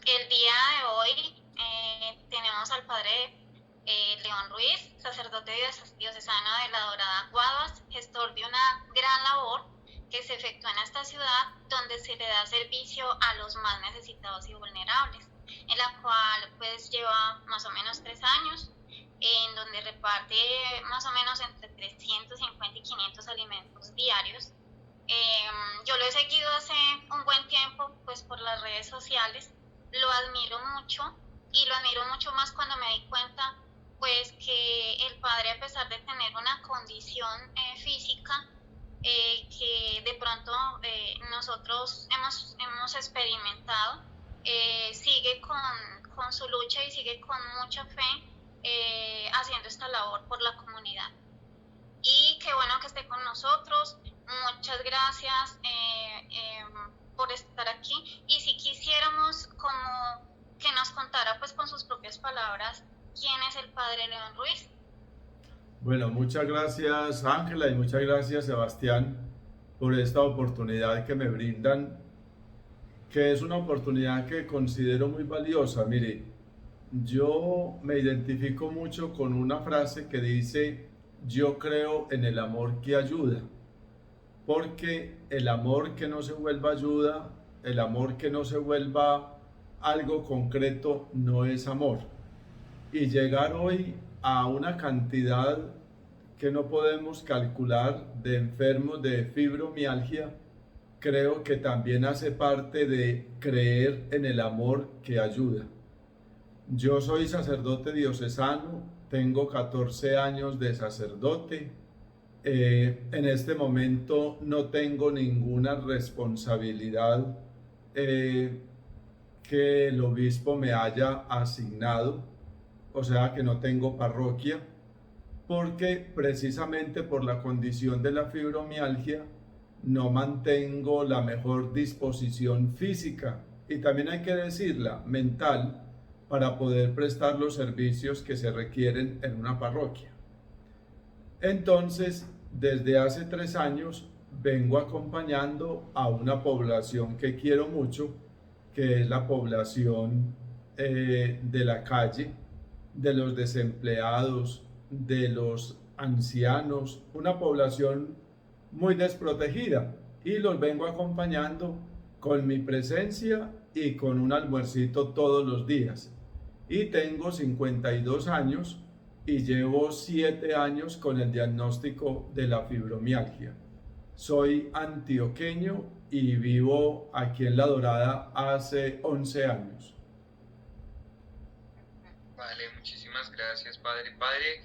El día de hoy tenemos al padre León Ruiz, sacerdote diocesano de la Dorada Guaduas, gestor de una gran labor que se efectúa en esta ciudad donde se le da servicio a los más necesitados y vulnerables, en la cual pues lleva más o menos 3 años, en donde reparte más o menos entre 350 y 500 alimentos diarios. Yo lo he seguido hace un buen tiempo pues por las redes sociales, lo admiro mucho y lo admiro mucho más cuando me di cuenta pues que el padre, a pesar de tener una condición física que de pronto nosotros hemos experimentado, sigue con su lucha y sigue con mucha fe haciendo esta labor por la comunidad. Y qué bueno que esté con nosotros. Muchas gracias por estar aquí. Y si quisiéramos como que nos contara pues con sus propias palabras quién es el padre León Ruiz. Bueno, muchas gracias Ángela y muchas gracias Sebastián por esta oportunidad que me brindan, que es una oportunidad que considero muy valiosa. Mire, yo me identifico mucho con una frase que dice: yo creo en el amor que ayuda, porque el amor que no se vuelva ayuda, el amor que no se vuelva algo concreto, no es amor. Y llegar hoy a una cantidad que no podemos calcular de enfermos de fibromialgia, creo que también hace parte de creer en el amor que ayuda. Yo soy sacerdote diocesano, tengo 14 años de sacerdote. En este momento no tengo ninguna responsabilidad que el obispo me haya asignado, o sea que no tengo parroquia, porque precisamente por la condición de la fibromialgia no mantengo la mejor disposición física y también hay que decirla mental para poder prestar los servicios que se requieren en una parroquia. Entonces, desde hace 3 años vengo acompañando a una población que quiero mucho, que es la población de la calle, de los desempleados, de los ancianos, una población muy desprotegida, y los vengo acompañando con mi presencia y con un almuercito todos los días. Y tengo 52 años y llevo 7 años con el diagnóstico de la fibromialgia. Soy antioqueño y vivo aquí en La Dorada hace 11 años. Vale, muchísimas gracias, padre. Padre,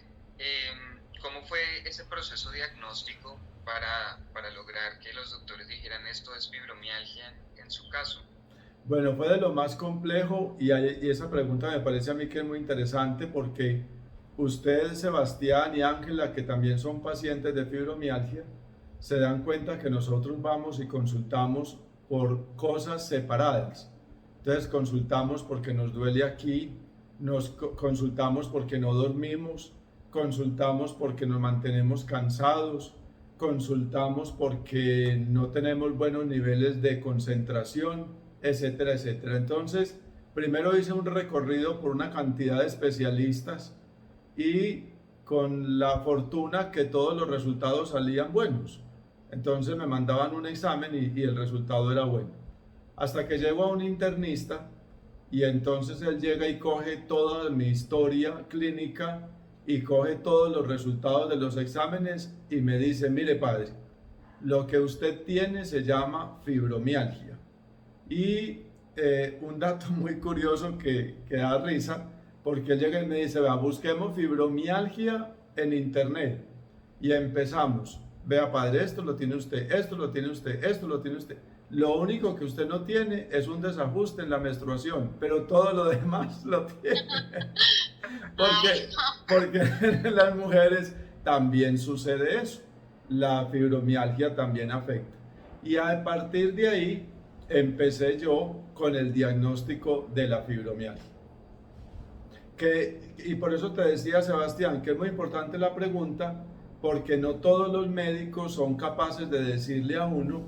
¿cómo fue ese proceso diagnóstico para lograr que los doctores dijeran esto es fibromialgia en su caso? Bueno, fue de lo más complejo y esa pregunta me parece a mí que es muy interesante porque usted, Sebastián y Ángela, que también son pacientes de fibromialgia, se dan cuenta que nosotros vamos y consultamos por cosas separadas. Entonces consultamos porque nos duele aquí, consultamos porque no dormimos, consultamos porque nos mantenemos cansados, consultamos porque no tenemos buenos niveles de concentración, etcétera, etcétera. Entonces, primero hice un recorrido por una cantidad de especialistas y con la fortuna que todos los resultados salían buenos. Entonces me mandaban un examen y el resultado era bueno. Hasta que llego a un internista y entonces él llega y coge toda mi historia clínica y coge todos los resultados de los exámenes y me dice: mire padre, lo que usted tiene se llama fibromialgia. Y un dato muy curioso que da risa, porque él llega y me dice: vea, busquemos fibromialgia en internet. Y empezamos: vea padre, esto lo tiene usted, esto lo tiene usted, esto lo tiene usted. Lo único que usted no tiene es un desajuste en la menstruación, pero todo lo demás lo tiene. Ay, Porque, no. porque en las mujeres también sucede eso. La fibromialgia también afecta. Y a partir de ahí empecé yo con el diagnóstico de la fibromialgia. Y por eso te decía, Sebastián, que es muy importante la pregunta, porque no todos los médicos son capaces de decirle a uno: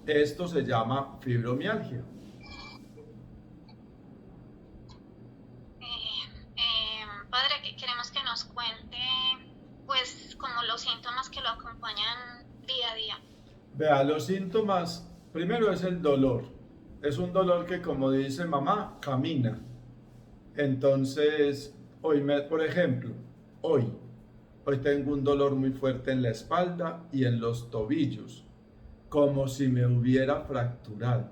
esto se llama fibromialgia. queremos que nos cuente, pues, como los síntomas que lo acompañan día a día. Vea, los síntomas, primero es el dolor. Es un dolor que, como dice mamá, camina. Entonces, por ejemplo, hoy, hoy tengo un dolor muy fuerte en la espalda y en los tobillos, como si me hubiera fracturado.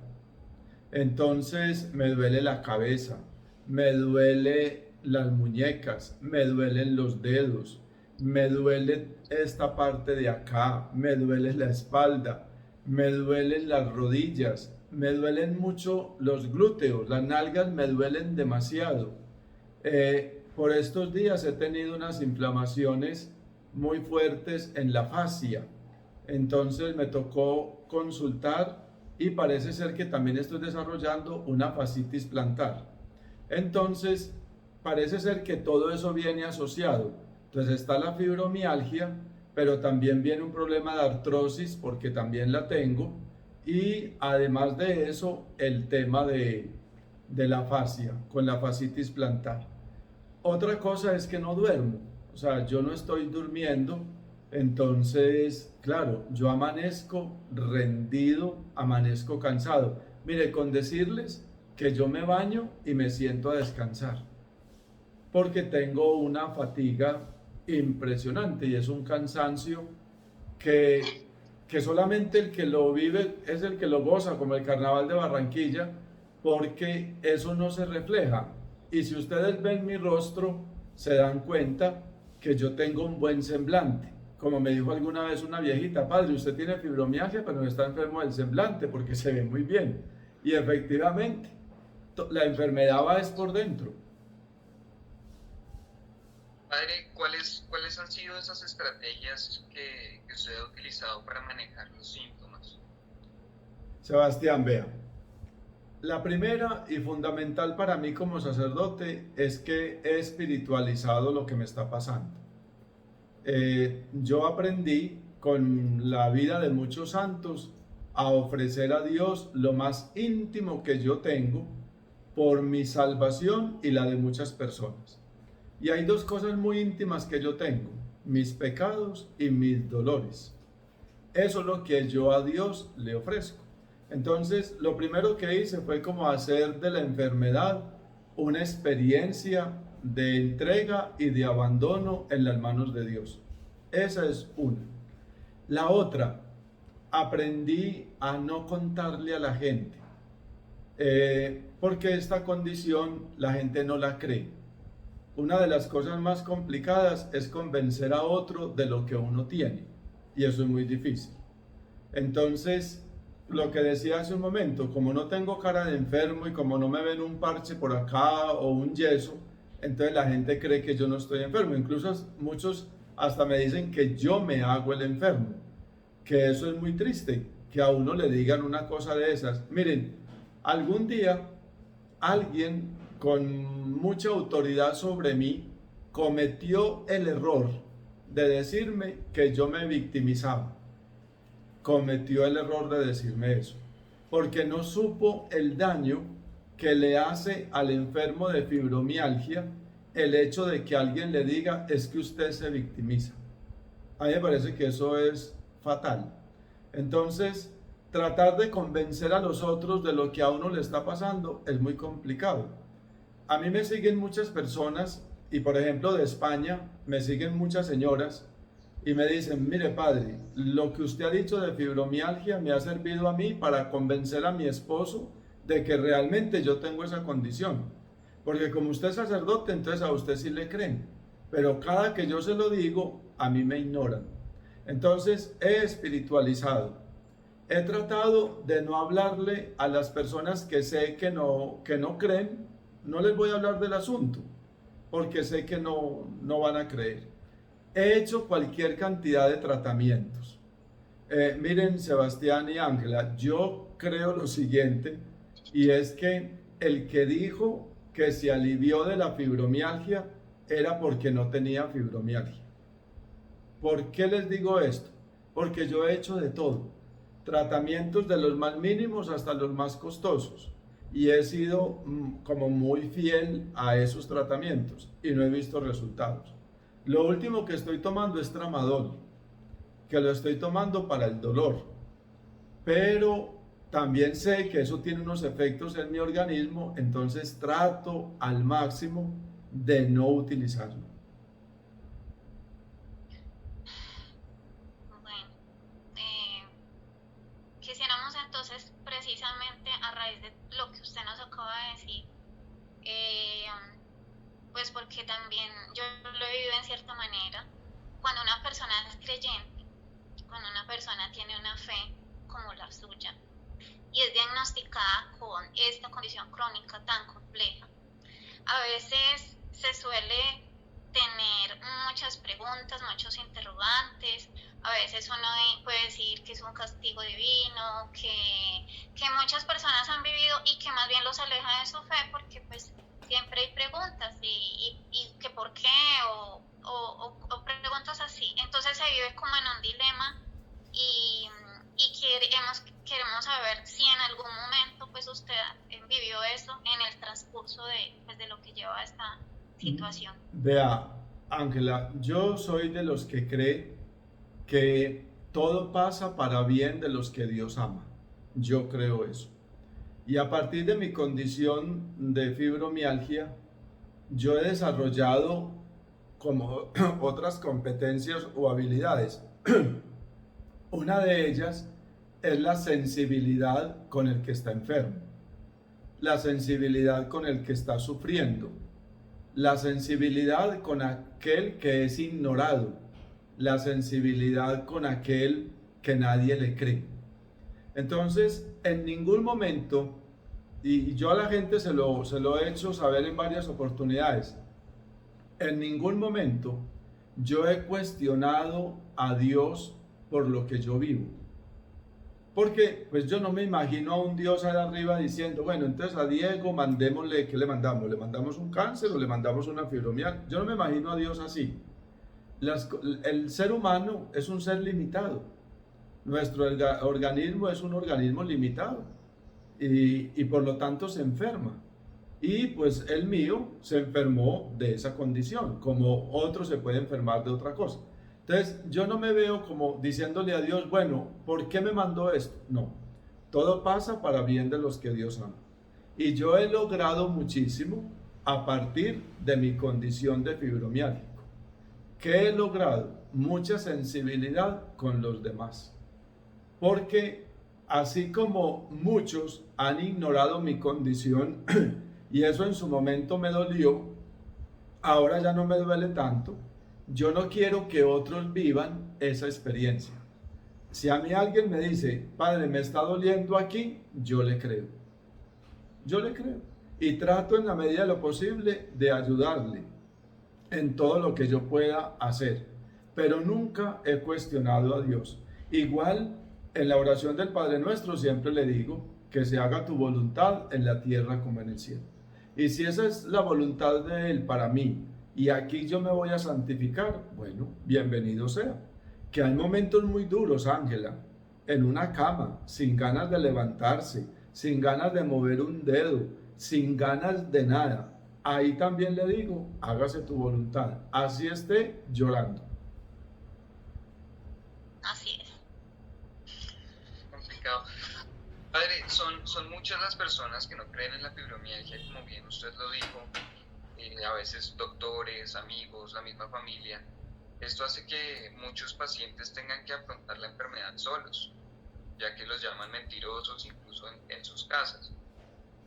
Entonces me duele la cabeza, me duele las muñecas, me duelen los dedos, me duele esta parte de acá, me duele la espalda, me duelen las rodillas, me duelen mucho los glúteos, las nalgas me duelen demasiado. Por estos días he tenido unas inflamaciones muy fuertes en la fascia, entonces me tocó consultar y parece ser que también estoy desarrollando una fascitis plantar. Entonces, parece ser que todo eso viene asociado. Entonces está la fibromialgia, pero también viene un problema de artrosis porque también la tengo, y además de eso el tema de la fascia con la fascitis plantar. Otra cosa es que no duermo, o sea, yo no estoy durmiendo, entonces, claro, yo amanezco rendido, amanezco cansado. Mire, con decirles que yo me baño y me siento a descansar, porque tengo una fatiga impresionante y es un cansancio que solamente el que lo vive es el que lo goza, como el Carnaval de Barranquilla, porque eso no se refleja. Y si ustedes ven mi rostro, se dan cuenta que yo tengo un buen semblante. Como me dijo alguna vez una viejita, padre, usted tiene fibromialgia, pero no está enfermo del semblante porque se ve muy bien. Y efectivamente, la enfermedad va es por dentro. Padre, ¿cuáles han sido esas estrategias que usted ha utilizado para manejar los síntomas? Sebastián, vea. La primera y fundamental para mí como sacerdote es que he espiritualizado lo que me está pasando. Yo aprendí con la vida de muchos santos a ofrecer a Dios lo más íntimo que yo tengo por mi salvación y la de muchas personas. Y hay dos cosas muy íntimas que yo tengo: mis pecados y mis dolores. Eso es lo que yo a Dios le ofrezco. Entonces, lo primero que hice fue como hacer de la enfermedad una experiencia de entrega y de abandono en las manos de Dios. Esa es una. La otra, aprendí a no contarle a la gente, porque esta condición la gente no la cree. Una de las cosas más complicadas es convencer a otro de lo que uno tiene, y eso es muy difícil. Entonces, lo que decía hace un momento, como no tengo cara de enfermo y como no me ven un parche por acá o un yeso, entonces la gente cree que yo no estoy enfermo. Incluso muchos hasta me dicen que yo me hago el enfermo, que eso es muy triste, que a uno le digan una cosa de esas. Miren, algún día alguien con mucha autoridad sobre mí cometió el error de decirme que yo me victimizaba. Cometió el error de decirme eso, porque no supo el daño que le hace al enfermo de fibromialgia el hecho de que alguien le diga es que usted se victimiza. A mí me parece que eso es fatal. Entonces, tratar de convencer a los otros de lo que a uno le está pasando es muy complicado. A mí me siguen muchas personas y, por ejemplo, de España me siguen muchas señoras y me dicen, mire padre, lo que usted ha dicho de fibromialgia me ha servido a mí para convencer a mi esposo de que realmente yo tengo esa condición. Porque como usted es sacerdote, entonces a usted sí le creen. Pero cada que yo se lo digo, a mí me ignoran. Entonces he espiritualizado. He tratado de no hablarle a las personas que sé que no creen, no les voy a hablar del asunto, porque sé que no van a creer. He hecho cualquier cantidad de tratamientos. Miren, Sebastián y Ángela, yo creo lo siguiente, y es que el que dijo que se alivió de la fibromialgia era porque no tenía fibromialgia. ¿Por qué les digo esto? Porque yo he hecho de todo, tratamientos de los más mínimos hasta los más costosos, y he sido como muy fiel a esos tratamientos y no he visto resultados. Lo último que estoy tomando es tramadol, que lo estoy tomando para el dolor, pero también sé que eso tiene unos efectos en mi organismo, entonces trato al máximo de no utilizarlo. Bueno, eh, quisiéramos entonces precisamente a raíz de lo que usted nos acaba de decir, eh, pues porque también yo lo he vivido en cierta manera, cuando una persona es creyente, cuando una persona tiene una fe como la suya y es diagnosticada con esta condición crónica tan compleja, a veces se suele tener muchas preguntas, muchos interrogantes. A veces uno puede decir que es un castigo divino, que muchas personas han vivido y que más bien los aleja de su fe porque pues siempre hay preguntas y que por qué o preguntas así. Entonces se vive como en un dilema y queremos saber si en algún momento pues usted vivió eso en el transcurso de lo que lleva a esta situación. Vea, Ángela, yo soy de los que cree que todo pasa para bien de los que Dios ama. Yo creo eso. Y a partir de mi condición de fibromialgia, yo he desarrollado como otras competencias o habilidades. Una de ellas es la sensibilidad con el que está enfermo, la sensibilidad con el que está sufriendo, la sensibilidad con aquel que es ignorado, la sensibilidad con aquel que nadie le cree. Entonces, en ningún momento, y yo a la gente se lo he hecho saber en varias oportunidades, en ningún momento yo he cuestionado a Dios por lo que yo vivo. Porque pues yo no me imagino a un Dios allá arriba diciendo, bueno, entonces a Diego mandémosle, ¿qué le mandamos? ¿Le mandamos un cáncer o le mandamos una fibromialgia? Yo no me imagino a Dios así. El ser humano es un ser limitado. Nuestro organismo es un organismo limitado y por lo tanto se enferma. Y pues el mío se enfermó de esa condición, como otro se puede enfermar de otra cosa. Entonces, yo no me veo como diciéndole a Dios, bueno, ¿por qué me mandó esto? No, todo pasa para bien de los que Dios ama. Y yo he logrado muchísimo a partir de mi condición de fibromialgico. ¿Qué he logrado? Mucha sensibilidad con los demás. Porque así como muchos han ignorado mi condición, y eso en su momento me dolió, ahora ya no me duele tanto. Yo no quiero que otros vivan esa experiencia. Si a mí alguien me dice, padre, me está doliendo aquí, yo le creo. Yo le creo. Y trato en la medida de lo posible de ayudarle en todo lo que yo pueda hacer. Pero nunca he cuestionado a Dios. Igual en la oración del Padre Nuestro siempre le digo que se haga tu voluntad en la tierra como en el cielo. Y si esa es la voluntad de Él para mí, y aquí yo me voy a santificar, bueno, bienvenido sea. Que hay momentos muy duros, Ángela, en una cama, sin ganas de levantarse, sin ganas de mover un dedo, sin ganas de nada. Ahí también le digo, hágase tu voluntad, así esté llorando. Así es. Complicado. Padre, son muchas las personas que no creen en la fibromialgia, como bien usted lo dijo, a veces doctores, amigos, la misma familia. Esto hace que muchos pacientes tengan que afrontar la enfermedad solos, ya que los llaman mentirosos incluso en sus casas.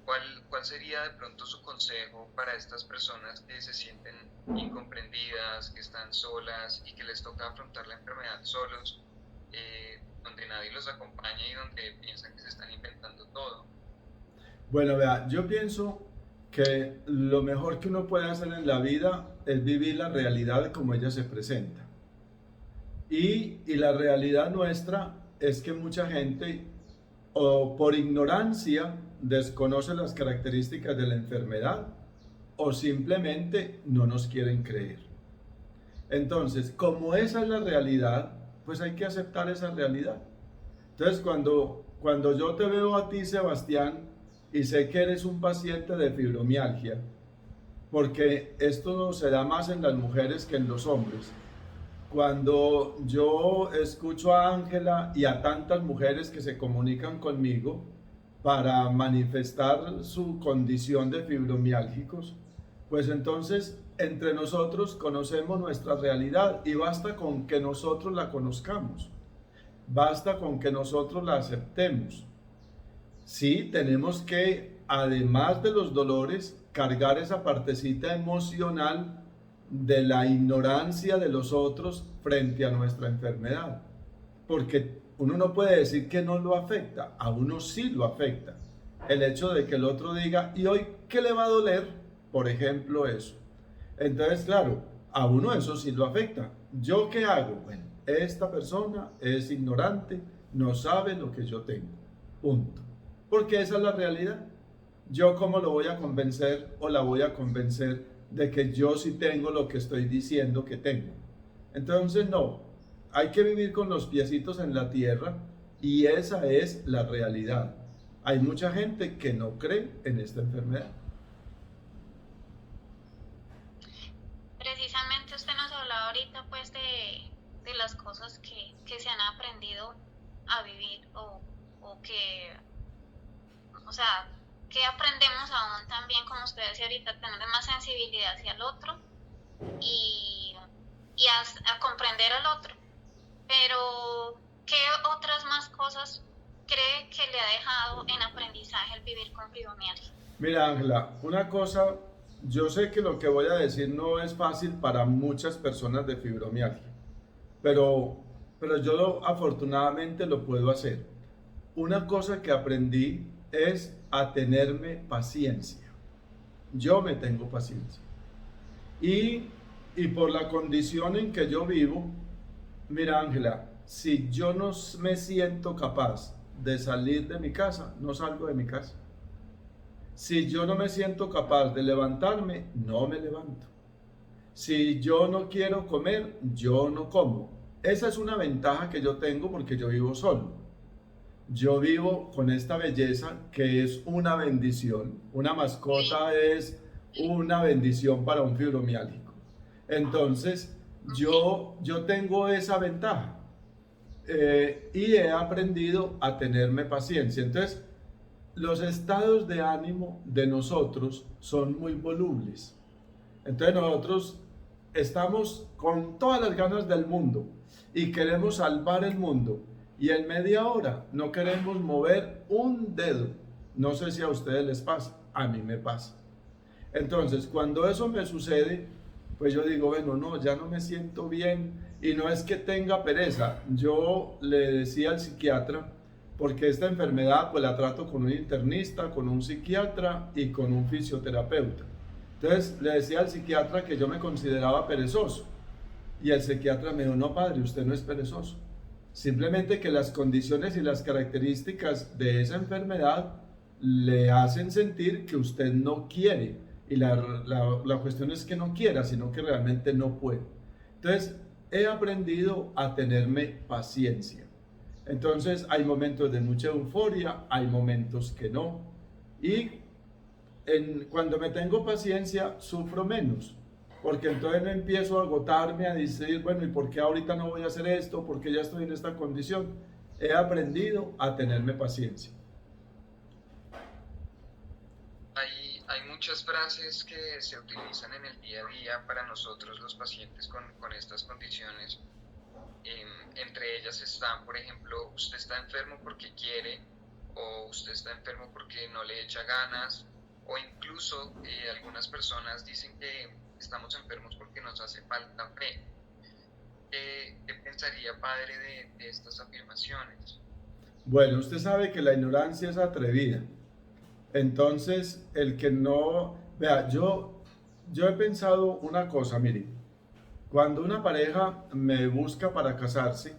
¿Cuál sería de pronto su consejo para estas personas que se sienten incomprendidas, que están solas y que les toca afrontar la enfermedad solos, donde nadie los acompaña y donde piensan que se están inventando todo? Bueno, vea, yo pienso que lo mejor que uno puede hacer en la vida es vivir la realidad como ella se presenta. Y la realidad nuestra es que mucha gente, o por ignorancia, desconoce las características de la enfermedad, o simplemente no nos quieren creer. Entonces, como esa es la realidad, pues hay que aceptar esa realidad. Entonces, cuando yo te veo a ti, Sebastián, y sé que eres un paciente de fibromialgia, porque esto se da más en las mujeres que en los hombres. Cuando yo escucho a Ángela y a tantas mujeres que se comunican conmigo para manifestar su condición de fibromiálgicos, pues entonces entre nosotros conocemos nuestra realidad y basta con que nosotros la conozcamos, basta con que nosotros la aceptemos. Sí, tenemos que, además de los dolores, cargar esa partecita emocional de la ignorancia de los otros frente a nuestra enfermedad. Porque uno no puede decir que no lo afecta, a uno sí lo afecta. El hecho de que el otro diga, ¿y hoy qué le va a doler? Por ejemplo, eso. Entonces, claro, a uno eso sí lo afecta. ¿Yo qué hago? Bueno, esta persona es ignorante, no sabe lo que yo tengo. Punto. Porque esa es la realidad. ¿Yo cómo lo voy a convencer o la voy a convencer de que yo sí tengo lo que estoy diciendo que tengo? Entonces, no, hay que vivir con los piecitos en la tierra y esa es la realidad. Hay mucha gente que no cree en esta enfermedad. Precisamente usted nos hablaba ahorita pues de las cosas que se han aprendido a vivir o que, o sea, que aprendemos aún también, como usted decía ahorita, tener más sensibilidad hacia el otro y a comprender al otro. Pero, ¿qué otras más cosas cree que le ha dejado en aprendizaje el vivir con fibromialgia? Mira, Ángela, una cosa, yo sé que lo que voy a decir no es fácil para muchas personas de fibromialgia, pero yo afortunadamente lo puedo hacer. Una cosa que aprendí es a tenerme paciencia. Yo me tengo paciencia. Y por la condición en que yo vivo, mira, Ángela, si yo no me siento capaz de salir de mi casa, no salgo de mi casa. Si yo no me siento capaz de levantarme, no me levanto. Si yo no quiero comer, yo no como. Esa es una ventaja que yo tengo porque yo vivo solo. Yo vivo con esta belleza que es una bendición. Una mascota es una bendición para un fibromialgico. Entonces, yo tengo esa ventaja y he aprendido a tenerme paciencia. Entonces, los estados de ánimo de nosotros son muy volubles. Entonces, nosotros estamos con todas las ganas del mundo y queremos salvar el mundo. Y en media hora no queremos mover un dedo. No sé si a ustedes les pasa, a mí me pasa. Entonces, cuando eso me sucede, pues yo digo, bueno, no, ya no me siento bien. Y no es que tenga pereza. Yo le decía al psiquiatra, porque esta enfermedad pues la trato con un internista, con un psiquiatra y con un fisioterapeuta. Entonces le decía al psiquiatra que yo me consideraba perezoso. Y el psiquiatra me dijo, no, padre, usted no es perezoso. Simplemente que las condiciones y las características de esa enfermedad le hacen sentir que usted no quiere. Y la cuestión es que no quiera, sino que realmente no puede. Entonces, he aprendido a tenerme paciencia. Entonces, hay momentos de mucha euforia, hay momentos que no. Y cuando me tengo paciencia, sufro menos. Porque entonces no empiezo a agotarme, a decir, bueno, ¿y por qué ahorita no voy a hacer esto? ¿Por qué ya estoy en esta condición? He aprendido a tenerme paciencia. Hay muchas frases que se utilizan en el día a día para nosotros los pacientes con estas condiciones. Entre ellas están, por ejemplo, usted está enfermo porque quiere, o usted está enfermo porque no le echa ganas, o incluso algunas personas dicen que estamos enfermos porque nos hace falta fe. ¿Qué pensaría, padre, de estas afirmaciones? Bueno, usted sabe que la ignorancia es atrevida. Entonces, el que no... Vea, yo he pensado una cosa, mire. Cuando una pareja me busca para casarse,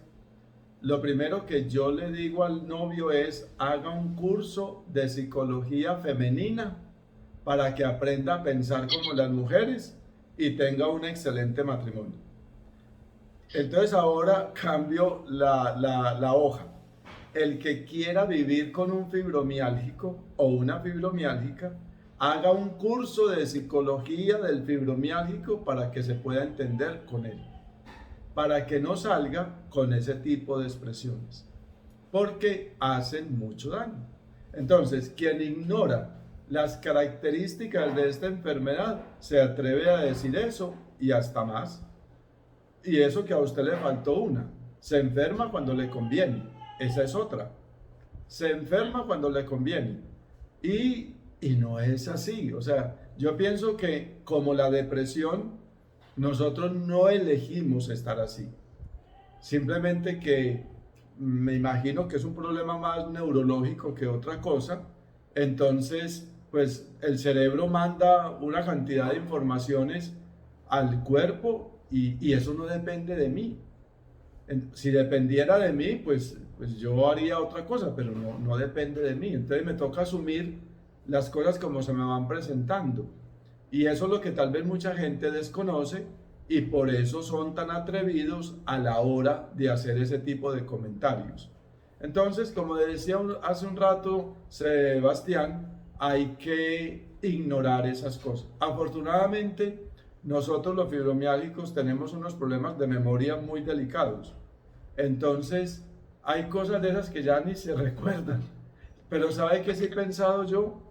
lo primero que yo le digo al novio es, haga un curso de psicología femenina para que aprenda a pensar como las mujeres y tenga un excelente matrimonio. Entonces ahora cambio la hoja. el que quiera vivir con un fibromiálgico o una fibromiálgica, haga un curso de psicología del fibromiálgico para que se pueda entender con él, para que no salga con ese tipo de expresiones, porque hacen mucho daño. Entonces, quien ignora las características de esta enfermedad se atreve a decir eso y hasta más. Y eso que a usted le faltó una. Se enferma cuando le conviene. Esa es otra. Se enferma cuando le conviene. Y no es así. O sea, yo pienso que como la depresión, nosotros no elegimos estar así. Simplemente que me imagino que es un problema más neurológico que otra cosa. Entonces, pues el cerebro manda una cantidad de informaciones al cuerpo y eso no depende de mí. Si dependiera de mí, pues yo haría otra cosa, pero no depende de mí. Entonces me toca asumir las cosas como se me van presentando. Y eso es lo que tal vez mucha gente desconoce y por eso son tan atrevidos a la hora de hacer ese tipo de comentarios. Entonces, como decía hace un rato Sebastián, hay que ignorar esas cosas. Afortunadamente, nosotros los fibromiálgicos tenemos unos problemas de memoria muy delicados. Entonces, hay cosas de esas que ya ni se recuerdan. Pero ¿sabe qué sí he pensado yo?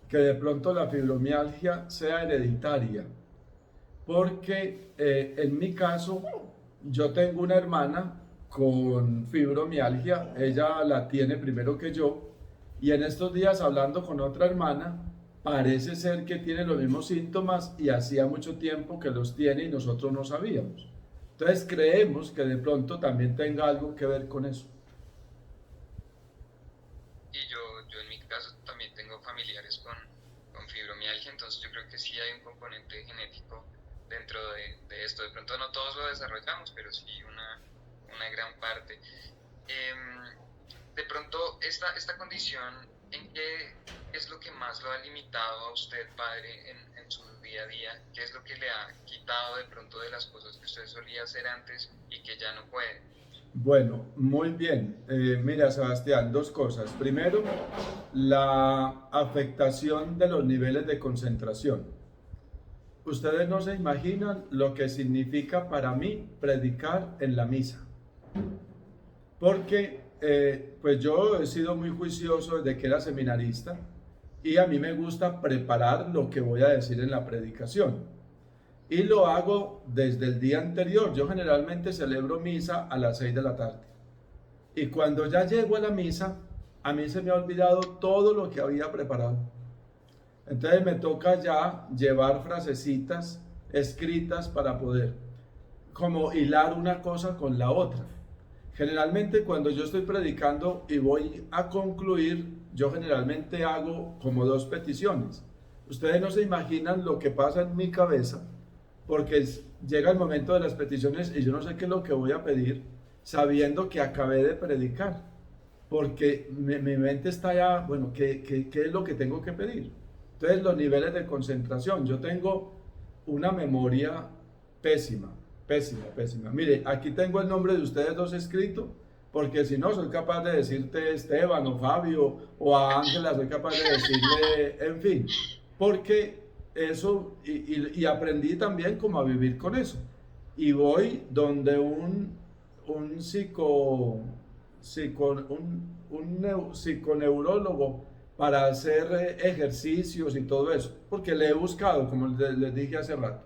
Que de pronto la fibromialgia sea hereditaria. Porque en mi caso, yo tengo una hermana con fibromialgia, ella la tiene primero que yo, y en estos días hablando con otra hermana, parece ser que tiene los mismos síntomas y hacía mucho tiempo que los tiene y nosotros no sabíamos. Entonces creemos que de pronto también tenga algo que ver con eso. Y yo en mi caso también tengo familiares con fibromialgia, entonces yo creo que sí hay un componente genético dentro de esto. De pronto no todos lo desarrollamos, pero sí una gran parte. De pronto esta condición, ¿en qué es lo que más lo ha limitado a usted, padre, en su día a día? ¿Qué es lo que le ha quitado de pronto de las cosas que usted solía hacer antes y que ya no puede? Bueno, muy bien. Mira, Sebastián, dos cosas. Primero, la afectación de los niveles de concentración. Ustedes no se imaginan lo que significa para mí predicar en la misa. Porque pues yo he sido muy juicioso desde que era seminarista y a mí me gusta preparar lo que voy a decir en la predicación. Y lo hago desde el día anterior. Yo generalmente celebro misa a las 6 de la tarde. Y cuando ya llego a la misa, a mí se me ha olvidado todo lo que había preparado. Entonces me toca ya llevar frasecitas escritas para poder como hilar una cosa con la otra. Generalmente cuando yo estoy predicando y voy a concluir, yo generalmente hago como dos peticiones. Ustedes no se imaginan lo que pasa en mi cabeza, porque llega el momento de las peticiones y yo no sé qué es lo que voy a pedir, sabiendo que acabé de predicar, porque mi mente está ya, bueno, ¿qué es lo que tengo que pedir? Entonces los niveles de concentración, yo tengo una memoria pésima. Pésima. Mire, aquí tengo el nombre de ustedes dos escrito, porque si no, soy capaz de decirte Esteban o Fabio o a Ángela, soy capaz de decirle, en fin, porque eso, y aprendí también como a vivir con eso. Y voy donde un psiconeurólogo para hacer ejercicios y todo eso, porque le he buscado, como les dije hace rato.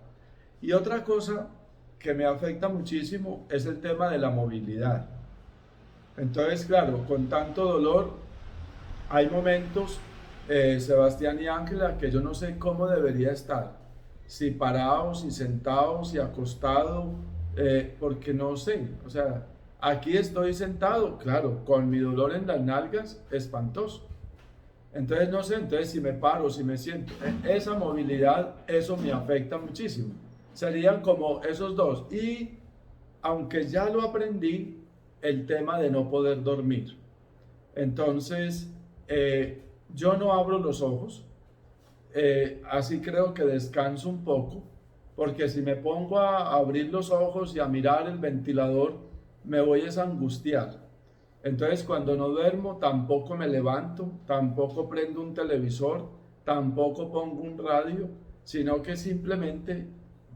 Y otra cosa que me afecta muchísimo es el tema de la movilidad. Entonces, claro, con tanto dolor, hay momentos, Sebastián y Ángela, que yo no sé cómo debería estar, si parado, si sentado, si acostado, porque no sé, o sea, aquí estoy sentado, claro, con mi dolor en las nalgas, espantoso. Entonces, no sé, entonces si me paro, si me siento, esa movilidad, eso me afecta muchísimo. Serían como esos dos. Y aunque ya lo aprendí, el tema de no poder dormir. Entonces, yo no abro los ojos, así creo que descanso un poco, porque si me pongo a abrir los ojos y a mirar el ventilador, me voy a angustiar. Entonces cuando no duermo tampoco me levanto, tampoco prendo un televisor, tampoco pongo un radio, sino que simplemente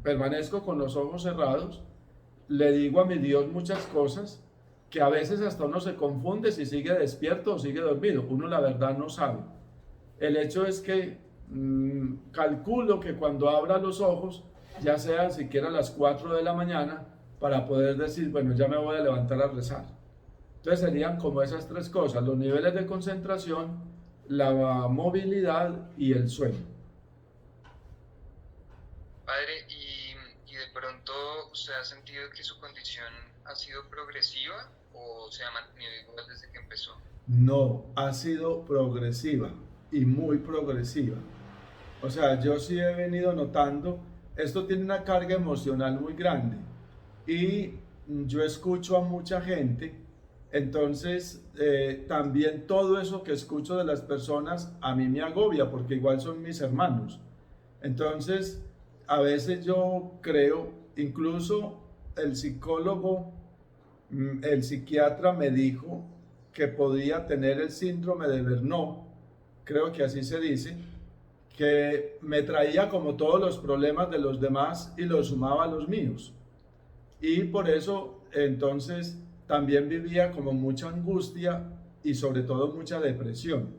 permanezco con los ojos cerrados, le digo a mi Dios muchas cosas que a veces hasta uno se confunde si sigue despierto o sigue dormido, uno la verdad no sabe. El hecho es que calculo que cuando abra los ojos, ya sean siquiera las 4 de la mañana, para poder decir, bueno, ya me voy a levantar a rezar. Entonces serían como esas tres cosas: los niveles de concentración, la movilidad y el sueño. Padre, y de pronto usted ha sentido que su condición ha sido progresiva o se ha mantenido igual desde que empezó? No, ha sido progresiva y muy progresiva. O sea, yo sí he venido notando, esto tiene una carga emocional muy grande y yo escucho a mucha gente, entonces también todo eso que escucho de las personas a mí me agobia porque igual son mis hermanos. Entonces, a veces yo creo, incluso el psicólogo, el psiquiatra me dijo que podía tener el síndrome de Verneau, creo que así se dice, que me traía como todos los problemas de los demás y los sumaba a los míos. Y por eso entonces también vivía como mucha angustia y sobre todo mucha depresión.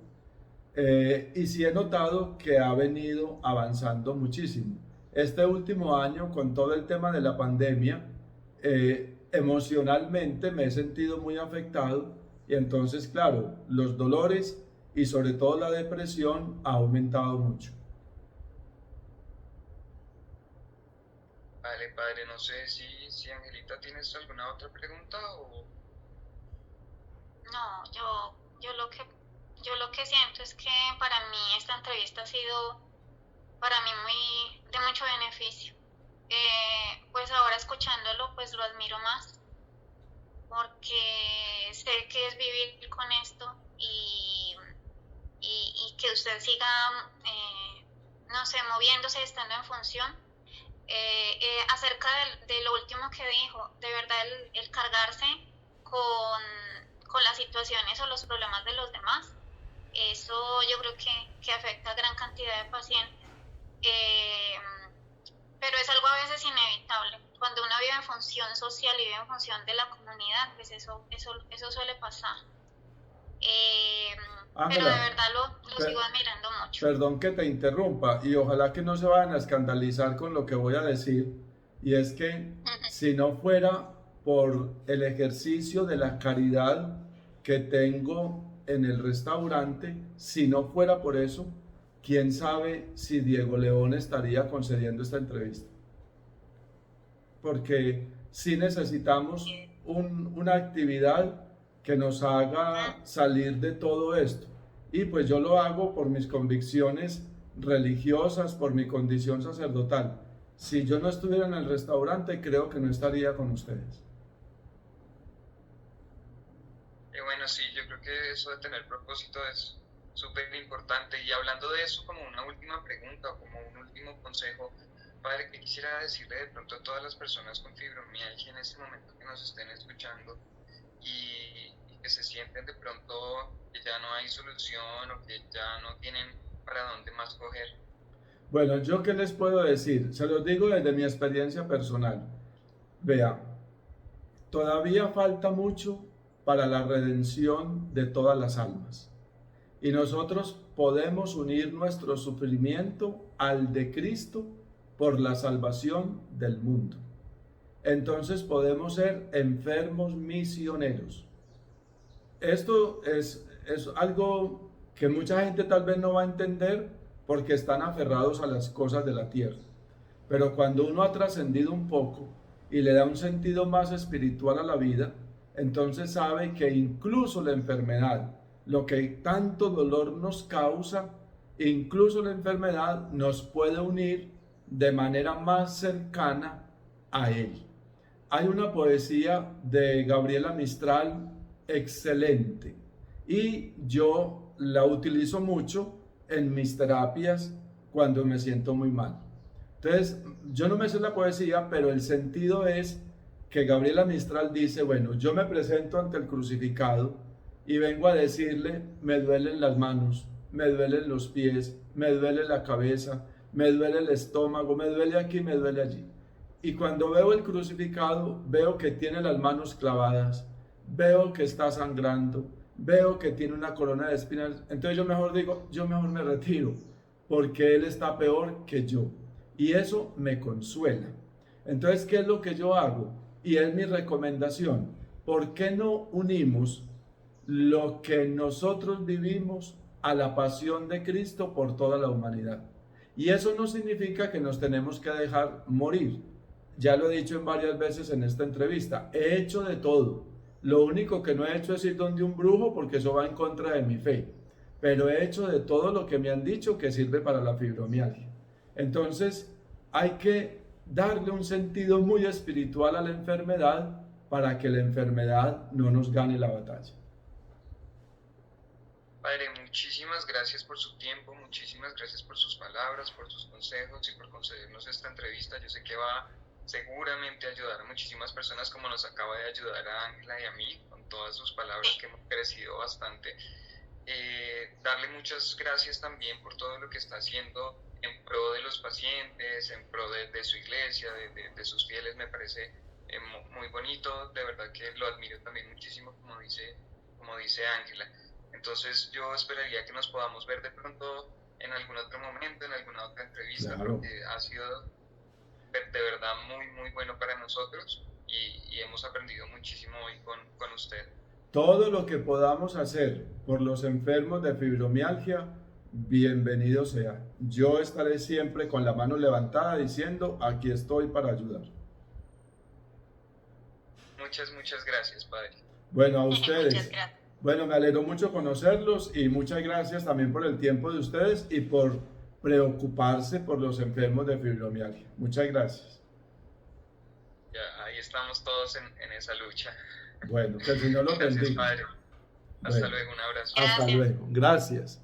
Y sí he notado que ha venido avanzando muchísimo. Este último año, con todo el tema de la pandemia, emocionalmente me he sentido muy afectado y entonces, claro, los dolores y sobre todo la depresión ha aumentado mucho. Vale, padre, no sé si Angelita tienes alguna otra pregunta o... No, yo lo que siento es que para mí esta entrevista ha sido para mí muy de mucho beneficio. Pues ahora escuchándolo, pues lo admiro más, porque sé que es vivir con esto y que usted siga, no sé, moviéndose, estando en función. Acerca de lo último que dijo, de verdad el cargarse con las situaciones o los problemas de los demás, eso yo creo que afecta a gran cantidad de pacientes. Pero es algo a veces inevitable. Cuando uno vive en función social y vive en función de la comunidad, pues eso suele pasar. Pero de Ángela, verdad lo sigo admirando mucho. perdón que te interrumpa y ojalá que no se vayan a escandalizar con lo que voy a decir, y es que si no fuera por el ejercicio de la caridad que tengo en el restaurante, si no fuera por eso, quién sabe si Diego León estaría concediendo esta entrevista. Porque sí necesitamos una actividad que nos haga salir de todo esto. Y pues yo lo hago por mis convicciones religiosas, por mi condición sacerdotal. Si yo no estuviera en el restaurante, creo que no estaría con ustedes. Bueno, sí, yo creo que eso de tener propósito es súper importante. Y hablando de eso, como una última pregunta o como un último consejo, padre, que quisiera decirle de pronto a todas las personas con fibromialgia en este momento que nos estén escuchando y que se sienten de pronto que ya no hay solución o que ya no tienen para dónde más coger. Bueno, ¿yo qué les puedo decir? Se los digo desde mi experiencia personal. Vea, todavía falta mucho para la redención de todas las almas. Y nosotros podemos unir nuestro sufrimiento al de Cristo por la salvación del mundo. Entonces podemos ser enfermos misioneros. Esto es algo que mucha gente tal vez no va a entender porque están aferrados a las cosas de la tierra. Pero cuando uno ha trascendido un poco y le da un sentido más espiritual a la vida, entonces sabe que incluso la enfermedad, lo que tanto dolor nos causa, incluso la enfermedad nos puede unir de manera más cercana a Él. Hay una poesía de Gabriela Mistral excelente y yo la utilizo mucho en mis terapias cuando me siento muy mal. Entonces, yo no me sé la poesía, pero el sentido es que Gabriela Mistral dice, bueno, yo me presento ante el crucificado y vengo a decirle, me duelen las manos, me duelen los pies, me duele la cabeza, me duele el estómago, me duele aquí, me duele allí. Y cuando veo el crucificado, veo que tiene las manos clavadas, veo que está sangrando, veo que tiene una corona de espinas. Entonces yo mejor digo, yo mejor me retiro, porque él está peor que yo. Y eso me consuela. Entonces, ¿qué es lo que yo hago? Y es mi recomendación. ¿Por qué no unimos lo que nosotros vivimos a la pasión de Cristo por toda la humanidad? Y eso no significa que nos tenemos que dejar morir. Ya lo he dicho en varias veces en esta entrevista. He hecho de todo. Lo único que no he hecho es ir donde un brujo, porque eso va en contra de mi fe. Pero he hecho de todo lo que me han dicho que sirve para la fibromialgia. Entonces, hay que darle un sentido muy espiritual a la enfermedad para que la enfermedad no nos gane la batalla. Padre, muchísimas gracias por su tiempo, muchísimas gracias por sus palabras, por sus consejos y por concedernos esta entrevista. Yo sé que va seguramente a ayudar a muchísimas personas, como nos acaba de ayudar a Ángela y a mí con todas sus palabras, que hemos crecido bastante. Darle muchas gracias también por todo lo que está haciendo en pro de los pacientes, en pro de su iglesia, de sus fieles. Me parece muy bonito, de verdad que lo admiro también muchísimo, como dice Ángela. Entonces yo esperaría que nos podamos ver de pronto en algún otro momento, en alguna otra entrevista, Claro. porque ha sido de verdad muy bueno para nosotros y hemos aprendido muchísimo hoy con usted. Todo lo que podamos hacer por los enfermos de fibromialgia, bienvenido sea. Yo estaré siempre con la mano levantada diciendo, aquí estoy para ayudar. Muchas gracias, Padre. Bueno, a Muchas ustedes. gracias. Bueno, me alegró mucho conocerlos y muchas gracias también por el tiempo de ustedes y por preocuparse por los enfermos de fibromialgia. Muchas gracias. Ya, ahí estamos todos en esa lucha. Bueno, que el Señor los Gracias, bendiga. Padre. Hasta Bueno, luego, un abrazo. hasta Gracias. luego. Gracias.